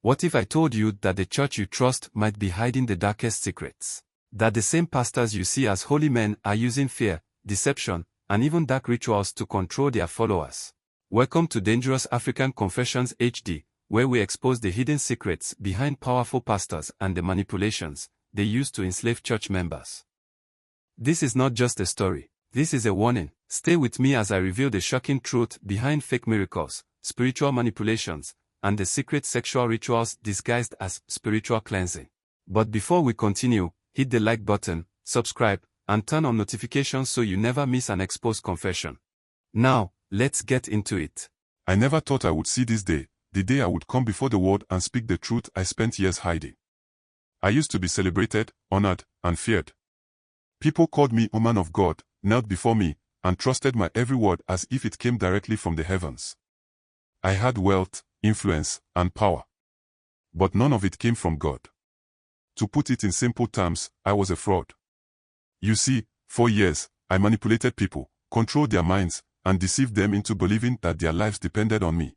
What if I told you that the church you trust might be hiding the darkest secrets? That the same pastors you see as holy men are using fear, deception, and even dark rituals to control their followers. Welcome to Dangerous African Confessions HD, where we expose the hidden secrets behind powerful pastors and the manipulations they use to enslave church members. This is not just a story, this is a warning. Stay with me as I reveal the shocking truth behind fake miracles, spiritual manipulations, and the secret sexual rituals disguised as spiritual cleansing. But before we continue, hit the like button, subscribe, and turn on notifications so you never miss an exposed confession. Now, let's get into it. I never thought I would see this day, the day I would come before the world and speak the truth I spent years hiding. I used to be celebrated, honored, and feared. People called me a man of God, knelt before me, and trusted my every word as if it came directly from the heavens. I had wealth, influence, and power. But none of it came from God. To put it in simple terms, I was a fraud. You see, for years, I manipulated people, controlled their minds, and deceived them into believing that their lives depended on me.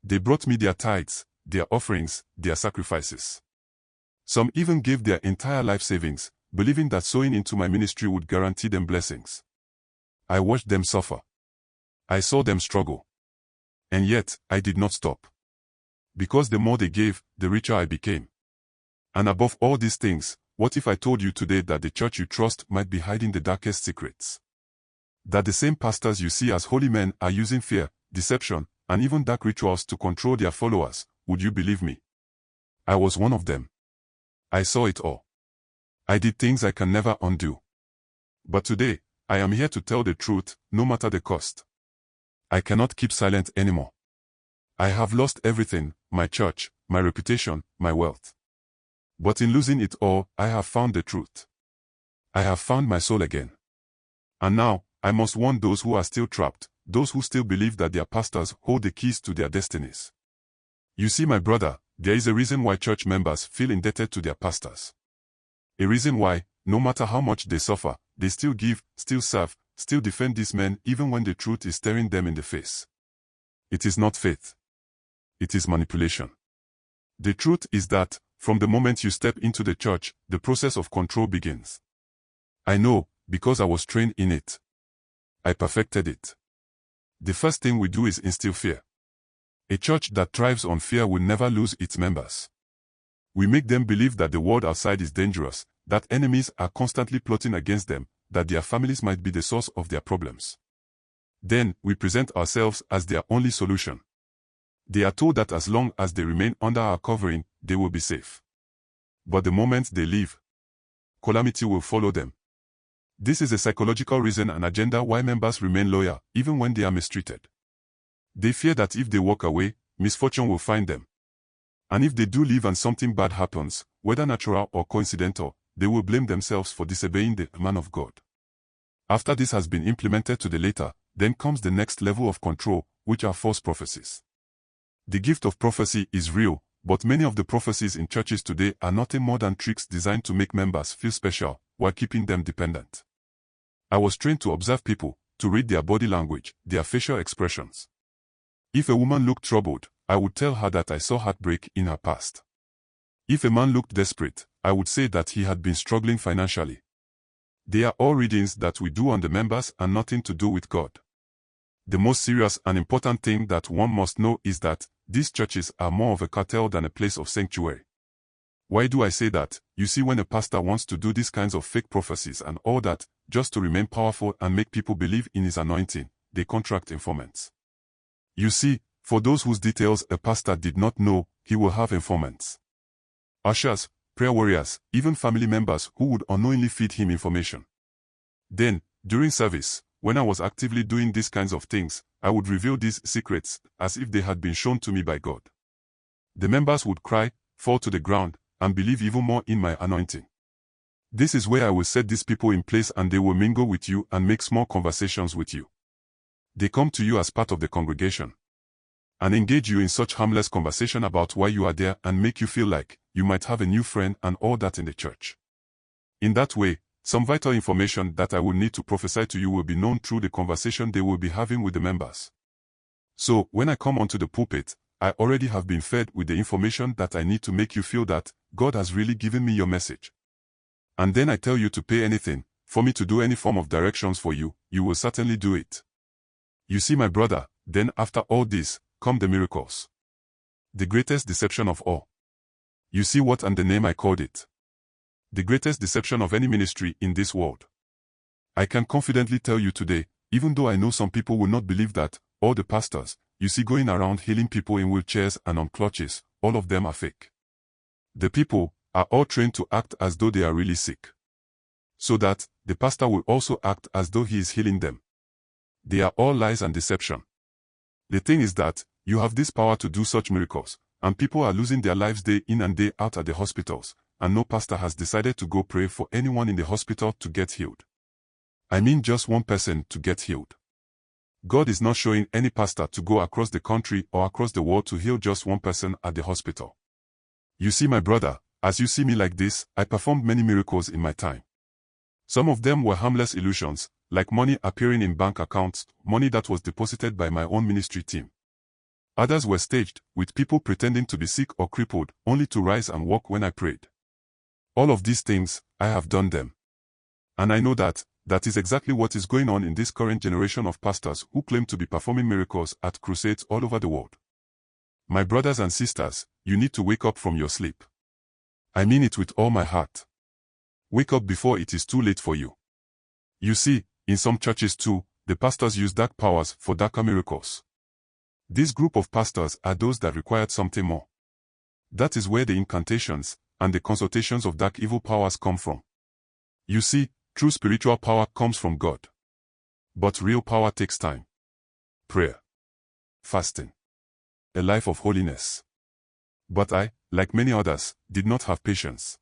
They brought me their tithes, their offerings, their sacrifices. Some even gave their entire life savings, believing that sowing into my ministry would guarantee them blessings. I watched them suffer. I saw them struggle. And yet, I did not stop. Because the more they gave, the richer I became. And above all these things, what if I told you today that the church you trust might be hiding the darkest secrets? That the same pastors you see as holy men are using fear, deception, and even dark rituals to control their followers? Would you believe me? I was one of them. I saw it all. I did things I can never undo. But today, I am here to tell the truth, no matter the cost. I cannot keep silent anymore. I have lost everything, my church, my reputation, my wealth. But in losing it all, I have found the truth. I have found my soul again. And now, I must warn those who are still trapped, those who still believe that their pastors hold the keys to their destinies. You see, my brother, there is a reason why church members feel indebted to their pastors. A reason why, no matter how much they suffer, they still give, still serve, still defend these men even when the truth is staring them in the face. It is not faith. It is manipulation. The truth is that, from the moment you step into the church, the process of control begins. I know, because I was trained in it. I perfected it. The first thing we do is instill fear. A church that thrives on fear will never lose its members. We make them believe that the world outside is dangerous, that enemies are constantly plotting against them, that their families might be the source of their problems. Then, we present ourselves as their only solution. They are told that as long as they remain under our covering, they will be safe. But the moment they leave, calamity will follow them. This is a psychological reason and agenda why members remain loyal, even when they are mistreated. They fear that if they walk away, misfortune will find them. And if they do leave and something bad happens, whether natural or coincidental, they will blame themselves for disobeying the man of God. After this has been implemented to the letter, then comes the next level of control, which are false prophecies. The gift of prophecy is real, but many of the prophecies in churches today are nothing more than tricks designed to make members feel special, while keeping them dependent. I was trained to observe people, to read their body language, their facial expressions. If a woman looked troubled, I would tell her that I saw heartbreak in her past. If a man looked desperate, I would say that he had been struggling financially. They are all readings that we do on the members and nothing to do with God. The most serious and important thing that one must know is that these churches are more of a cartel than a place of sanctuary. Why do I say that? You see, when a pastor wants to do these kinds of fake prophecies and all that, just to remain powerful and make people believe in his anointing, they contract informants. You see, for those whose details a pastor did not know, he will have informants. Ushers, prayer warriors, even family members who would unknowingly feed him information. Then, during service, when I was actively doing these kinds of things, I would reveal these secrets as if they had been shown to me by God. The members would cry, fall to the ground, and believe even more in my anointing. This is where I will set these people in place and they will mingle with you and make small conversations with you. They come to you as part of the congregation and engage you in such harmless conversation about why you are there and make you feel like you might have a new friend and all that in the church. In that way, some vital information that I will need to prophesy to you will be known through the conversation they will be having with the members. So, when I come onto the pulpit, I already have been fed with the information that I need to make you feel that God has really given me your message. And then I tell you to pay anything, for me to do any form of directions for you, you will certainly do it. You see, my brother, then after all this, come the miracles. The greatest deception of all. You see what and the name I called it. The greatest deception of any ministry in this world. I can confidently tell you today, even though I know some people will not believe that, all the pastors, you see going around healing people in wheelchairs and on crutches, all of them are fake. The people are all trained to act as though they are really sick. So that, the pastor will also act as though he is healing them. They are all lies and deception. The thing is that, you have this power to do such miracles, and people are losing their lives day in and day out at the hospitals, and no pastor has decided to go pray for anyone in the hospital to get healed. I mean just one person to get healed. God is not showing any pastor to go across the country or across the world to heal just one person at the hospital. You see, my brother, as you see me like this, I performed many miracles in my time. Some of them were harmless illusions, like money appearing in bank accounts, money that was deposited by my own ministry team. Others were staged, with people pretending to be sick or crippled, only to rise and walk when I prayed. All of these things, I have done them. And I know that is exactly what is going on in this current generation of pastors who claim to be performing miracles at crusades all over the world. My brothers and sisters, you need to wake up from your sleep. I mean it with all my heart. Wake up before it is too late for you. You see, in some churches too, the pastors use dark powers for darker miracles. This group of pastors are those that required something more. That is where the incantations and the consultations of dark evil powers come from. You see, true spiritual power comes from God. But real power takes time. Prayer. Fasting. A life of holiness. But I, like many others, did not have patience.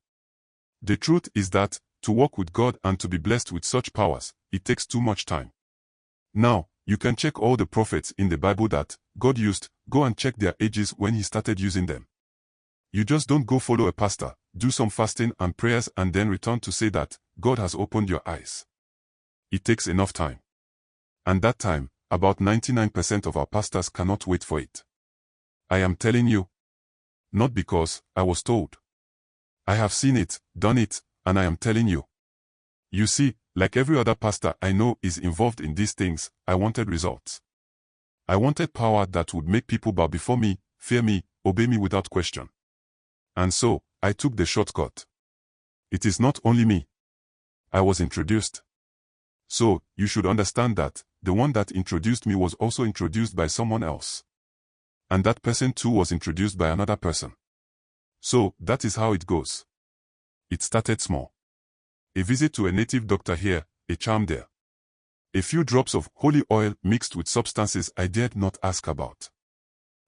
The truth is that, to walk with God and to be blessed with such powers, it takes too much time. Now, you can check all the prophets in the Bible that God used, go and check their ages when he started using them. You just don't go follow a pastor, do some fasting and prayers and then return to say that God has opened your eyes. It takes enough time. And that time, about 99% of our pastors cannot wait for it. I am telling you. Not because I was told. I have seen it, done it, and I am telling you. You see, like every other pastor I know is involved in these things, I wanted results. I wanted power that would make people bow before me, fear me, obey me without question. And so, I took the shortcut. It is not only me. I was introduced. So, you should understand that, the one that introduced me was also introduced by someone else. And that person too was introduced by another person. So, that is how it goes. It started small. A visit to a native doctor here, a charm there. A few drops of holy oil mixed with substances I dared not ask about.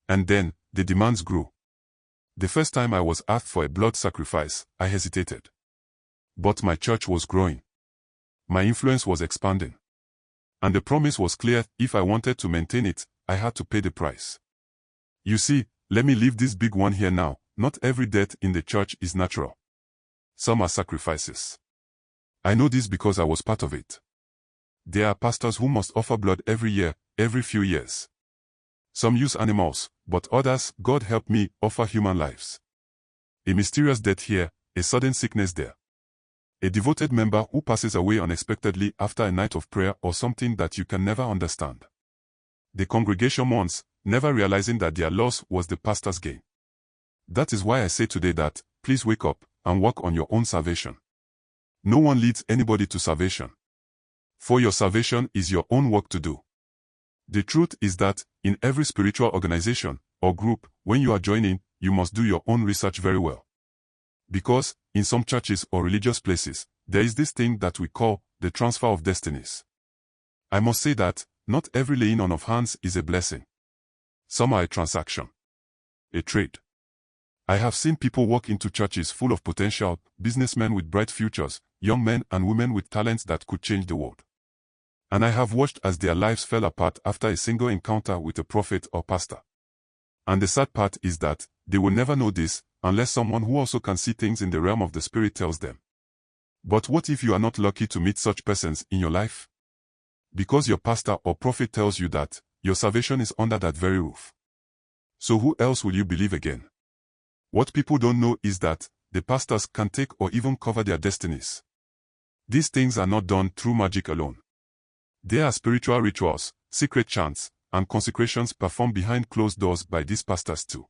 And then, the demands grew. The first time I was asked for a blood sacrifice, I hesitated. But my church was growing. My influence was expanding. And the promise was clear, if I wanted to maintain it, I had to pay the price. You see, let me leave this big one here now, not every death in the church is natural. Some are sacrifices. I know this because I was part of it. There are pastors who must offer blood every year, every few years. Some use animals, but others, God help me, offer human lives. A mysterious death here, a sudden sickness there. A devoted member who passes away unexpectedly after a night of prayer or something that you can never understand. The congregation mourns, never realizing that their loss was the pastor's gain. That is why I say today that, please wake up and work on your own salvation. No one leads anybody to salvation. For your salvation is your own work to do. The truth is that, in every spiritual organization or group, when you are joining, you must do your own research very well. Because, in some churches or religious places, there is this thing that we call the transfer of destinies. I must say that, not every laying on of hands is a blessing. Some are a transaction. A trade. I have seen people walk into churches full of potential, businessmen with bright futures, young men and women with talents that could change the world. And I have watched as their lives fell apart after a single encounter with a prophet or pastor. And the sad part is that, they will never know this, unless someone who also can see things in the realm of the spirit tells them. But what if you are not lucky to meet such persons in your life? Because your pastor or prophet tells you that, your salvation is under that very roof. So who else will you believe again? What people don't know is that the pastors can take or even cover their destinies. These things are not done through magic alone. There are spiritual rituals, secret chants, and consecrations performed behind closed doors by these pastors too.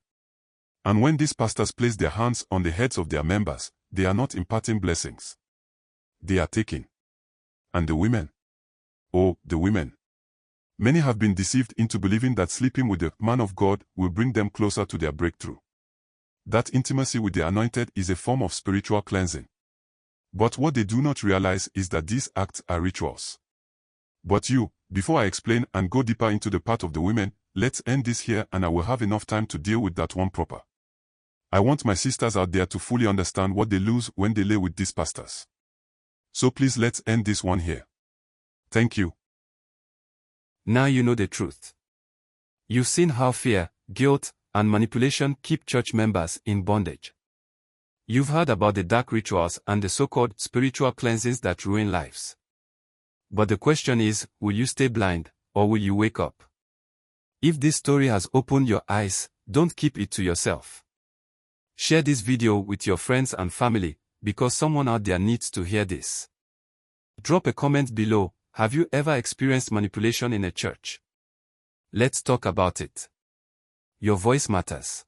And when these pastors place their hands on the heads of their members, they are not imparting blessings. They are taking. And the women? Oh, the women. Many have been deceived into believing that sleeping with the man of God will bring them closer to their breakthrough. That intimacy with the anointed is a form of spiritual cleansing. But what they do not realize is that these acts are rituals. But before I explain and go deeper into the part of the women, let's end this here and I will have enough time to deal with that one proper. I want my sisters out there to fully understand what they lose when they lay with these pastors. So please let's end this one here. Thank you. Now you know the truth. You've seen how fear, guilt, and manipulation keep church members in bondage. You've heard about the dark rituals and the so-called spiritual cleansings that ruin lives. But the question is, will you stay blind, or will you wake up? If this story has opened your eyes, don't keep it to yourself. Share this video with your friends and family, because someone out there needs to hear this. Drop a comment below. Have you ever experienced manipulation in a church? Let's talk about it. Your voice matters.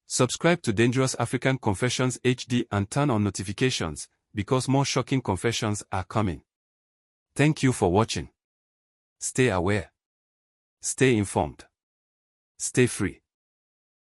Subscribe to Dangerous African Confessions HD and turn on notifications, because more shocking confessions are coming. Thank you for watching. Stay aware. Stay informed. Stay free.